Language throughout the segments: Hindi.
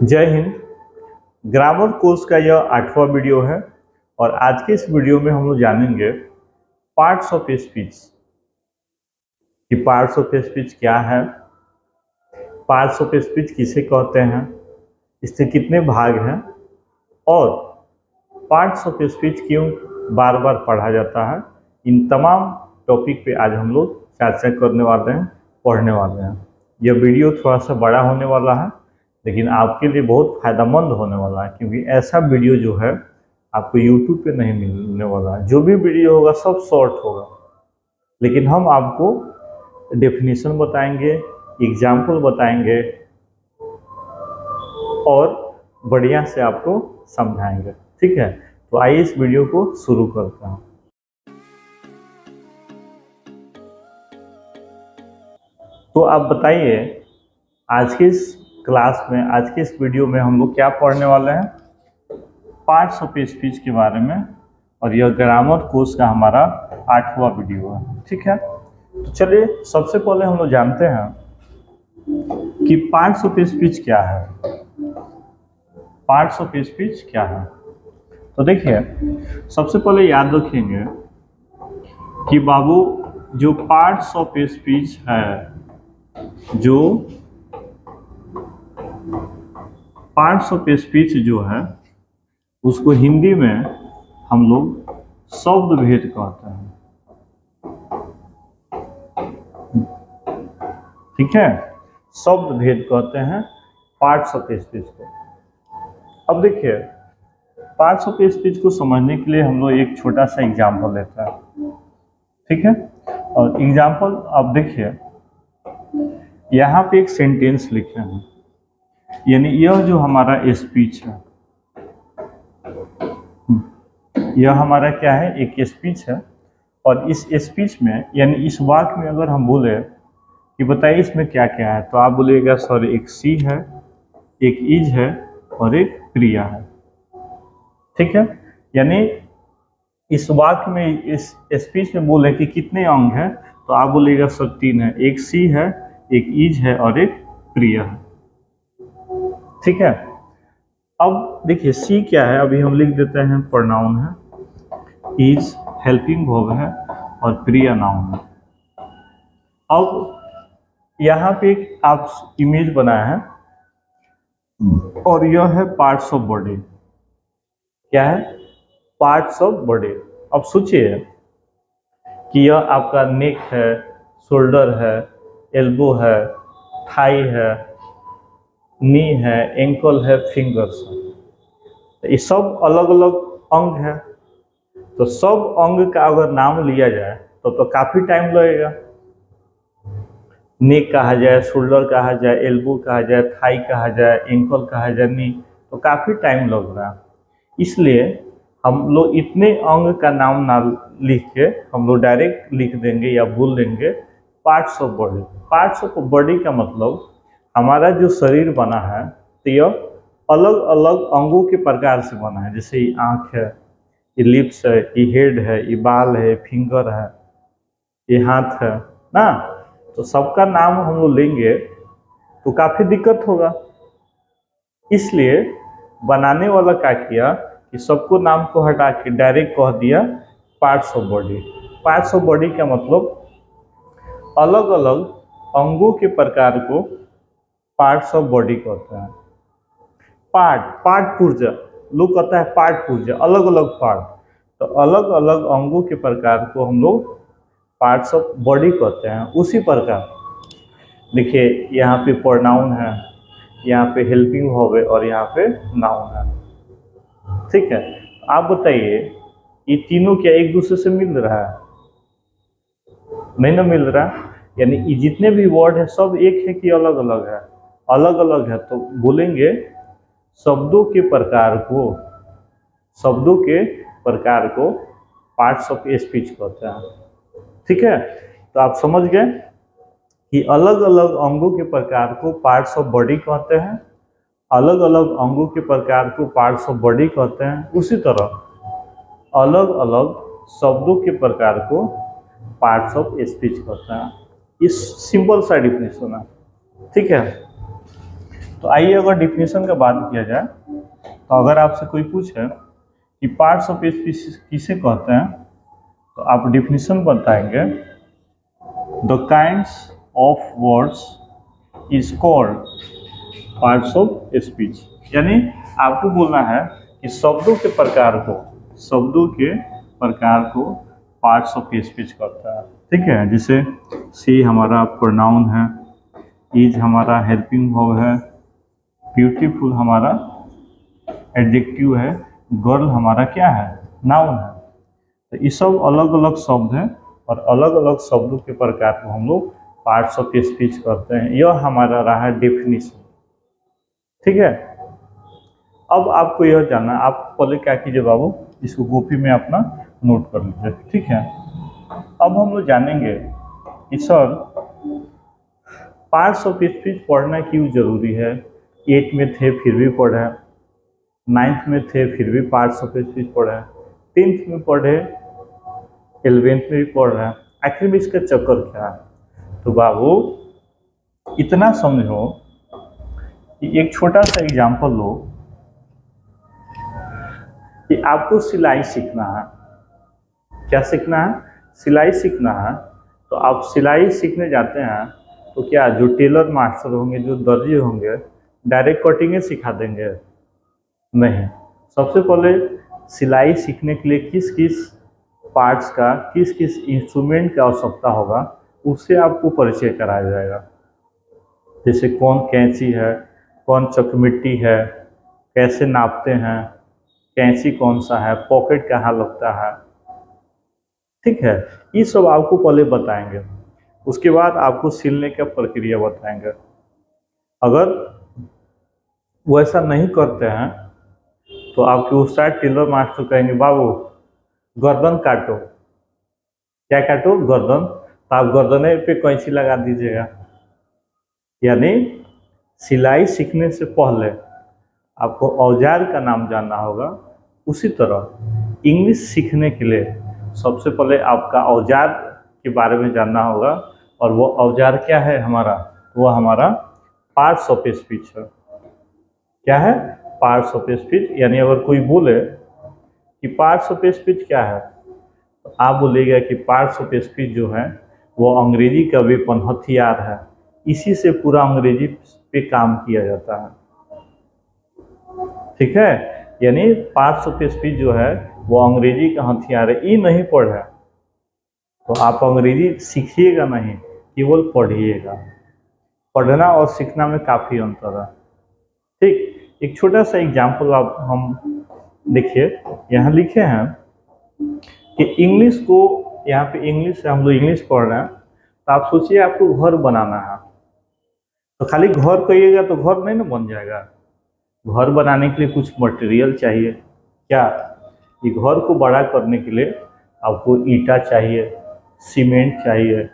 जय हिंद। ग्रामर कोर्स का यह 8वां वीडियो है और आज के इस वीडियो में हम लोग जानेंगे पार्ट्स ऑफ स्पीच कि पार्ट्स ऑफ स्पीच क्या है, पार्ट्स ऑफ स्पीच किसे कहते हैं, इसके कितने भाग हैं और पार्ट्स ऑफ स्पीच क्यों बार बार पढ़ा जाता है। इन तमाम टॉपिक पे आज हम लोग चर्चा करने वाले हैं, पढ़ने वाले हैं। यह वीडियो थोड़ा सा बड़ा होने वाला है लेकिन आपके लिए बहुत फ़ायदेमंद होने वाला है, क्योंकि ऐसा वीडियो जो है आपको YouTube पे नहीं मिलने वाला है। जो भी वीडियो होगा सब शॉर्ट होगा, लेकिन हम आपको डेफिनेशन बताएंगे, एग्जाम्पल बताएंगे और बढ़िया से आपको समझाएंगे। ठीक है, तो आइए इस वीडियो को शुरू करते हैं। तो आप बताइए, आज के इस क्लास में, आज के इस वीडियो में हम लोग क्या पढ़ने वाले हैं? पार्ट्स ऑफ स्पीच के बारे में, और यह ग्रामर कोर्स का हमारा 8वां वीडियो है। ठीक है, तो चलिए सबसे पहले हम लोग जानते हैं कि पार्ट्स ऑफ स्पीच क्या है। पार्ट्स ऑफ स्पीच क्या है? तो देखिए, सबसे पहले याद रखेंगे कि बाबू जो पार्ट्स ऑफ स्पीच है, जो पार्ट्स ऑफ स्पीच जो है उसको हिंदी में हम लोग शब्द भेद कहते हैं। ठीक है, शब्द भेद कहते हैं पार्ट्स ऑफ स्पीच को। अब देखिए, पार्ट्स ऑफ स्पीच को समझने के लिए हम लोग एक छोटा सा एग्जाम्पल लेते हैं। ठीक है, और एग्जाम्पल अब देखिए, यहाँ पे एक सेंटेंस लिखे हैं, यानी यह जो हमारा स्पीच है, यह हमारा क्या है? एक स्पीच है। और इस स्पीच में, यानी इस वाक्य में अगर हम बोले कि बताइए इसमें क्या क्या है, तो आप बोलिएगा सर एक सी है, एक इज है और एक प्रिया है। ठीक है, यानी इस वाक्य में, इस स्पीच में बोले कि कितने अंग हैं, तो आप बोलिएगा सर 3 है, एक सी है, एक इज है और एक प्रिया है। ठीक है, अब देखिए सी क्या है, अभी हम लिख देते हैं प्रोनाउन है, इज हेल्पिंग वर्ब है और प्रिया नाउन है। अब यहाँ पे एक आप इमेज बनाया है और यह है पार्ट्स ऑफ बॉडी। क्या है? Parts of body. अब सोचिए कि यह आपका नेक है, शोल्डर है, एल्बो है, थाई है, नी है, एंकल है, फिंगर्स है। ये सब अलग अलग अंग है। तो सब अंग का अगर नाम लिया जाए तो काफी टाइम लगेगा। नेक कहा जाए, शोल्डर कहा जाए, एल्बो कहा जाए, थाई कहा जाए, एंकल कहा जाए, नी, तो काफी टाइम लग रहा है। इसलिए हम लोग इतने अंग का नाम ना लिख के हम लोग डायरेक्ट लिख देंगे या बोल देंगे parts of body. Parts of body का मतलब हमारा जो शरीर बना है तो यह अलग अलग अंगों के प्रकार से बना है। जैसे ये आँख है, ये लिप्स है, ये हेड है, ये बाल है, फिंगर है, ये हाथ है ना। तो सबका नाम हम लोग लेंगे तो काफ़ी दिक्कत होगा। इसलिए बनाने वाला क्या किया कि सबको नाम को हटा के डायरेक्ट कह दिया parts of body. Parts of body का मतलब अलग अलग अंगों के प्रकार को पार्ट्स ऑफ बॉडी कहते हैं। पार्ट पुर्जा, लोग कहता है पार्ट पुर्जा, अलग अलग पार्ट। तो अलग अलग अंगों के प्रकार को हम लोग पार्ट्स ऑफ बॉडी कहते हैं। उसी प्रकार देखिए, यहाँ पे प्रोनाउन है, यहाँ पे हेल्पिंग वर्ब है और यहाँ पे नाउन है। ठीक है, आप बताइए ये तीनों क्या एक दूसरे से मिल रहा है? नहीं ना मिल रहा। यानी ये जितने भी वर्ड है सब एक है कि अलग अलग है? अलग अलग है। तो बोलेंगे शब्दों के प्रकार को, शब्दों के प्रकार को पार्ट्स ऑफ स्पीच कहते हैं। ठीक है, तो आप समझ गए कि अलग अलग अंगों के प्रकार को पार्ट्स ऑफ बॉडी कहते हैं, अलग अलग अंगों के प्रकार को पार्ट्स ऑफ बॉडी कहते हैं। उसी तरह अलग अलग शब्दों के प्रकार को पार्ट्स ऑफ स्पीच कहते हैं। इस सिंपल सा डिफिनेशन है। ठीक है, तो आइए अगर डिफिनेशन का बात किया जाए तो अगर आपसे कोई पूछे कि पार्ट्स ऑफ स्पीच किसे कहते हैं तो आप डिफिनेशन बताएंगे, the kinds of words is called parts of speech. यानी आपको बोलना है कि शब्दों के प्रकार को पार्ट्स ऑफ स्पीच करता है। ठीक है, जैसे सी हमारा प्रोनाउन है, इज हमारा हेल्पिंग वर्ब है, ब्यूटीफुल हमारा एडजेक्टिव है, गर्ल हमारा क्या है, नाउन है। तो ये सब अलग अलग शब्द हैं और अलग अलग शब्दों के प्रकार को हम लोग पार्ट्स ऑफ स्पीच करते हैं। यह हमारा रहा डेफिनेशन। ठीक है, अब आपको यह जानना, आप पहले क्या कीजिए बाबू, इसको कॉपी में अपना नोट कर लीजिए। ठीक है, अब हम लोग जानेंगे कि सर पार्ट्स ऑफ स्पीच पढ़ना क्यों जरूरी है। 8 में थे फिर भी पढ़े, 9th में थे फिर भी पार्ट्स ऑफ स्पीच पढ़े, 10th में पढ़े, 11th में भी पढ़ रहे हैं, आखिर में इसका चक्कर क्या है। तो बाबू इतना समझो कि एक छोटा सा एग्जाम्पल लो कि आपको सिलाई सीखना है। क्या सीखना है, सिलाई सीखना है। तो आप सिलाई सीखने जाते हैं तो क्या जो टेलर मास्टर होंगे, जो दर्जी होंगे, डायरेक्ट कटिंग सिखा देंगे? नहीं। सबसे पहले सिलाई सीखने के लिए किस किस पार्ट्स का, किस किस इंस्ट्रूमेंट की आवश्यकता होगा, उससे आपको परिचय कराया जाएगा। जैसे कौन कैंची है, कौन चकमिट्टी है, कैसे नापते हैं, कैंची कौन सा है, पॉकेट कहाँ लगता है। ठीक है, ये सब आपको पहले बताएंगे। उसके बाद आपको सिलने का प्रक्रिया बताएंगे। अगर वो ऐसा नहीं करते हैं तो आपके उस साइड टेलर मास्टर कहेंगे बाबू गर्दन काटो। क्या काटो, गर्दन। तो आप गर्दन पे कैंची लगा दीजिएगा। यानी सिलाई सीखने से पहले आपको औजार का नाम जानना होगा। उसी तरह इंग्लिश सीखने के लिए सबसे पहले आपका औजार के बारे में जानना होगा, और वो औजार क्या है हमारा, वो हमारा पार्ट्स ऑफ स्पीच है। क्या है, पार्ट्स ऑफ स्पीच। यानी अगर कोई बोले कि पार्ट्स ऑफ स्पीच क्या है, तो आप बोलेगा कि पार्ट्स ऑफ स्पीच जो है वो अंग्रेजी का वेपन, हथियार है। इसी से पूरा अंग्रेजी पे काम किया जाता है। ठीक है, यानी पार्ट्स ऑफ स्पीच जो है वो अंग्रेजी का हथियार है। ये नहीं पढ़े तो आप अंग्रेजी सीखिएगा नहीं, केवल पढ़िएगा। पढ़ना और सीखना में काफ़ी अंतर है। ठीक, एक छोटा सा एग्जाम्पल आप हम देखिए, यहाँ लिखे हैं कि इंग्लिश को, यहाँ पे इंग्लिश हम लोग इंग्लिश पढ़ रहे हैं। तो आप सोचिए आपको घर बनाना है, तो खाली घर कहिएगा तो घर नहीं ना बन जाएगा। घर बनाने के लिए कुछ मटेरियल चाहिए। क्या, ये घर को बड़ा करने के लिए आपको ईंटा चाहिए, सीमेंट चाहिए,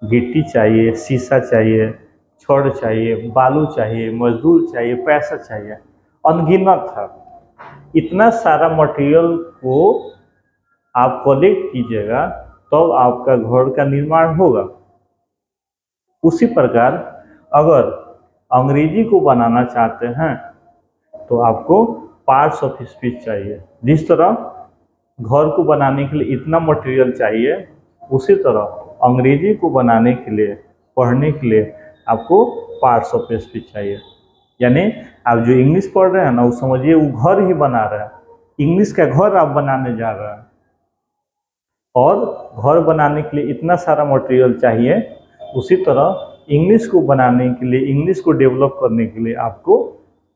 गिट्टी चाहिए, शीशा चाहिए, छड़ चाहिए, बालू चाहिए, मजदूर चाहिए, पैसा चाहिए, अनगिनत है। इतना सारा मटेरियल को आप कलेक्ट कीजिएगा तब आपका घर का निर्माण होगा। उसी प्रकार अगर अंग्रेजी को बनाना चाहते हैं तो आपको पार्ट्स ऑफ स्पीच चाहिए। जिस तरह घर को बनाने के लिए इतना मटेरियल चाहिए, उसी तरह अंग्रेजी को बनाने के लिए, पढ़ने के लिए आपको पार्ट्स ऑफ स्पीच चाहिए। यानी आप जो इंग्लिश पढ़ रहे हैं ना, वो समझिए वो घर ही बना रहे हैं। इंग्लिश का घर आप बनाने जा रहे हैं, और घर बनाने के लिए इतना सारा मटेरियल चाहिए। उसी तरह इंग्लिश को बनाने के लिए, इंग्लिश को डेवलप करने के लिए आपको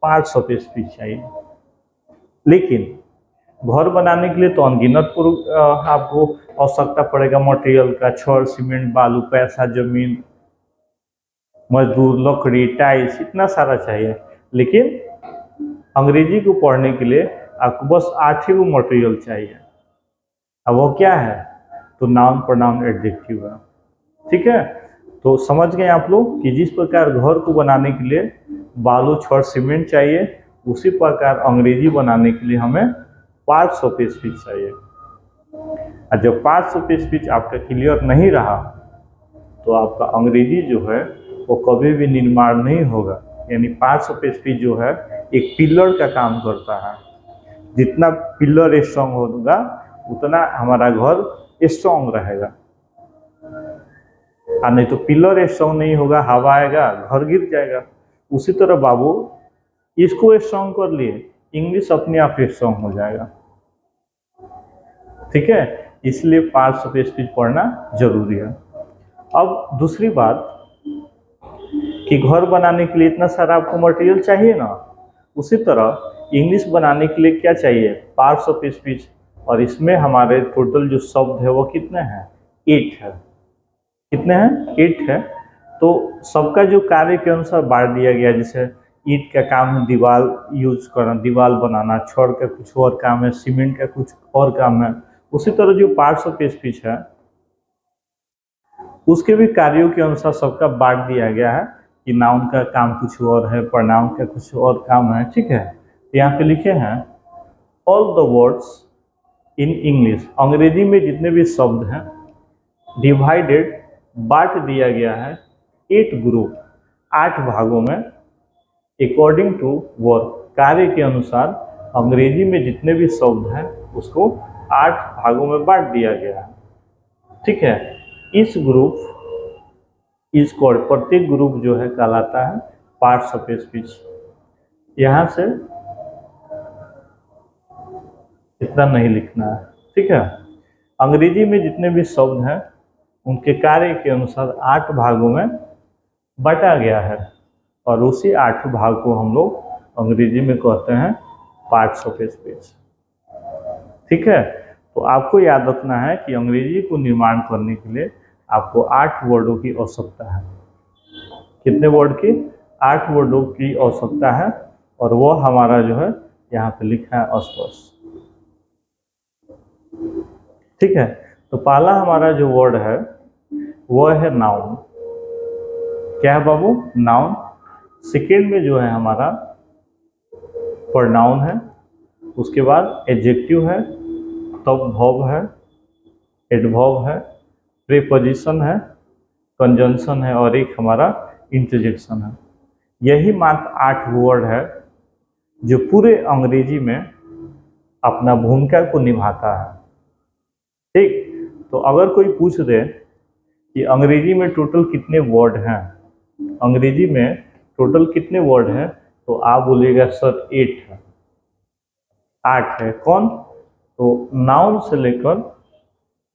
पार्ट्स ऑफ स्पीच चाहिए। लेकिन घर बनाने के लिए तो अनगिनत आपको आवश्यकता पड़ेगा मटेरियल का। छड़, सीमेंट, बालू, पैसा, जमीन, मजदूर, लकड़ी, टाइल्स, इतना सारा चाहिए। लेकिन अंग्रेजी को पढ़ने के लिए आपको बस 8 ही वो मटेरियल चाहिए। अब वो क्या है, तो नाउन, प्रोनाउन, एडजेक्टिव है। ठीक है, तो समझ गए आप लोग कि जिस प्रकार घर को बनाने के लिए बालू, छड़, सीमेंट चाहिए, उसी प्रकार अंग्रेजी बनाने के लिए हमें पार्ट्स ऑफ स्पीच चाहिए। और जब पार्ट्स ऑफ स्पीच आपका क्लियर नहीं रहा तो आपका अंग्रेजी जो है वो कभी भी निर्माण नहीं होगा। यानी पार्ट्स ऑफ स्पीच जो है एक पिलर का काम करता है। जितना पिलर स्ट्रांग होगा उतना हमारा घर स्ट्रांग रहेगा, और नहीं तो पिलर स्ट्रांग नहीं होगा, हवा आएगा घर गिर जाएगा। उसी तरह बाबू इसको स्ट्रांग कर लिए, इंग्लिश अपने आप स्ट्रांग हो जाएगा। ठीक है, इसलिए पार्ट्स ऑफ स्पीच पढ़ना जरूरी है। अब दूसरी बात कि घर बनाने के लिए इतना सारा आपको मटेरियल चाहिए ना, उसी तरह इंग्लिश बनाने के लिए क्या चाहिए, पार्ट्स ऑफ स्पीच। और इसमें हमारे टोटल जो शब्द है वो कितने हैं, 8 है। कितने हैं, 8 है। तो सबका जो कार्य के अनुसार बांट दिया गया। जैसे ईंट का काम है दीवार यूज करना, दीवार बनाना, छड़ का कुछ और काम है, सीमेंट का कुछ और काम है। उसी तरह जो पार्ट्स ऑफ स्पीच है उसके भी कार्यों के अनुसार सबका बांट दिया गया है कि नाउन का काम कुछ और है, प्रोनाउन का कुछ और काम है। ठीक है, तो यहाँ पे लिखे हैं all the words in English, अंग्रेजी में जितने भी शब्द हैं डिवाइडेड बांट दिया गया है 8 ग्रुप, 8 भागों में, अकॉर्डिंग टू वर्क, कार्य के अनुसार अंग्रेजी में जितने भी शब्द हैं उसको 8 भागों में बांट दिया गया है। ठीक है, इस ग्रुप इस कॉल्ड, प्रत्येक ग्रुप जो है कहलाता है पार्ट्स ऑफ स्पीच। यहाँ से इतना नहीं लिखना है। ठीक है, अंग्रेजी में जितने भी शब्द हैं उनके कार्य के अनुसार 8 भागों में बांटा गया है, और उसी 8 भाग को हम लोग अंग्रेजी में कहते हैं पार्ट्स ऑफ स्पीच। ठीक है, तो आपको याद रखना है कि अंग्रेजी को निर्माण करने के लिए आपको 8 वर्डों की आवश्यकता है। कितने वर्ड की, 8 वर्डों की आवश्यकता है, और वो हमारा जो है यहाँ पे लिखा है स्पष्ट। ठीक है, तो पहला हमारा जो वर्ड है वो है नाउन। क्या है बाबू, नाउन। सेकेंड में जो है हमारा प्रोनाउन है, उसके बाद एडजेक्टिव है, तब वर्ब है, एडवर्ब है, प्रीपोजिशन है, कंजंक्शन है, और एक हमारा इंटरजेक्शन है। यही मात्र 8 वर्ड है जो पूरे अंग्रेजी में अपना भूमिका को निभाता है। ठीक, तो अगर कोई पूछ दे कि अंग्रेजी में टोटल कितने वर्ड हैं, अंग्रेजी में टोटल कितने वर्ड हैं, तो आप बोलिएगा सर 8 है, 8 है। कौन, तो नाउन से लेकर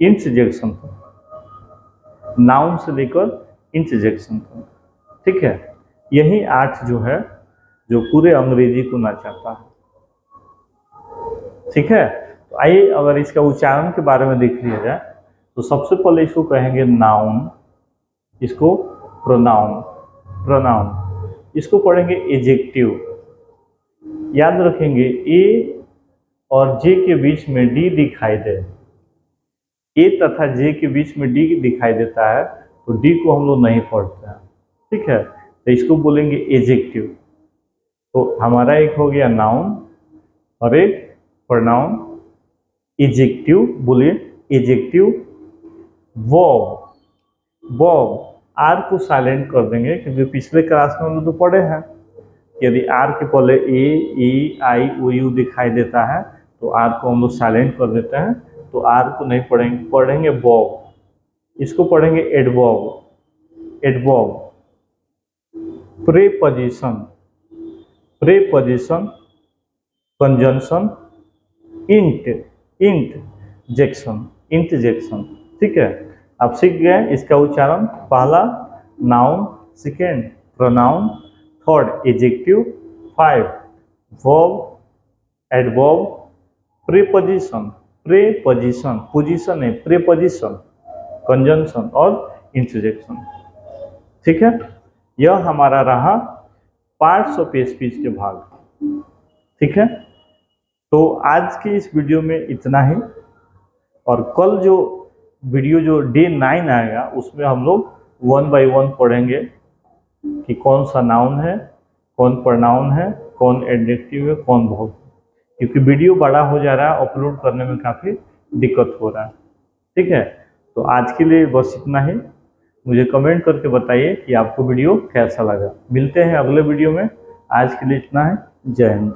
इंटरजेक्शन तक, नाउन से लेकर इंटरजेक्शन तक। ठीक है, यही 8 जो है जो पूरे अंग्रेजी को नचाता है। ठीक है, तो आइए अगर इसका उच्चारण के बारे में देख लिया जाए तो सबसे पहले इसको कहेंगे नाउन, इसको प्रोनाउन, प्रोनाउन, इसको पढ़ेंगे एडजेक्टिव। याद रखेंगे ए और जे के बीच में डी दिखाई दे, ए तथा जे के बीच में डी दिखाई देता है तो डी को हम लोग नहीं पढ़ते हैं। ठीक है, तो इसको बोलेंगे एडजेक्टिव। तो हमारा एक हो गया नाउन और एक प्रोनाउन। एडजेक्टिव बोलिए, एडजेक्टिव। वर्ब, वर्ब आर को साइलेंट कर देंगे क्योंकि पिछले क्लास में हम लोग तो पढ़े हैं यदि आर के पहले ए, ई, आई, ओ, यू दिखाई देता है तो आर को हम लोग साइलेंट कर देते हैं, तो आर को नहीं पढ़ेंगे, पढ़ेंगे वर्ब। इसको पढ़ेंगे adverb, adverb. Preposition, preposition, conjunction, interjection, interjection. ठीक है, आप सीख गए इसका उच्चारण। पहला noun, second pronoun, third adjective, 5 verb, adverb, preposition, preposition, position है प्रीपोजिशन, कंजंक्शन और इंटरजेक्शन। ठीक है, यह हमारा रहा पार्ट्स ऑफ स्पीच के भाग। ठीक है, तो आज की इस वीडियो में इतना ही, और कल जो वीडियो जो डे 9 आएगा उसमें हम लोग 1 बाय 1 पढ़ेंगे कि कौन सा नाउन है, कौन प्रोनाउन है, कौन एडजेक्टिव है, कौन वर्ब। क्योंकि वीडियो बड़ा हो जा रहा है, अपलोड करने में काफ़ी दिक्कत हो रहा है। ठीक है, तो आज के लिए बस इतना ही। मुझे कमेंट करके बताइए कि आपको वीडियो कैसा लगा। मिलते हैं अगले वीडियो में। आज के लिए इतना है। जय हिंद।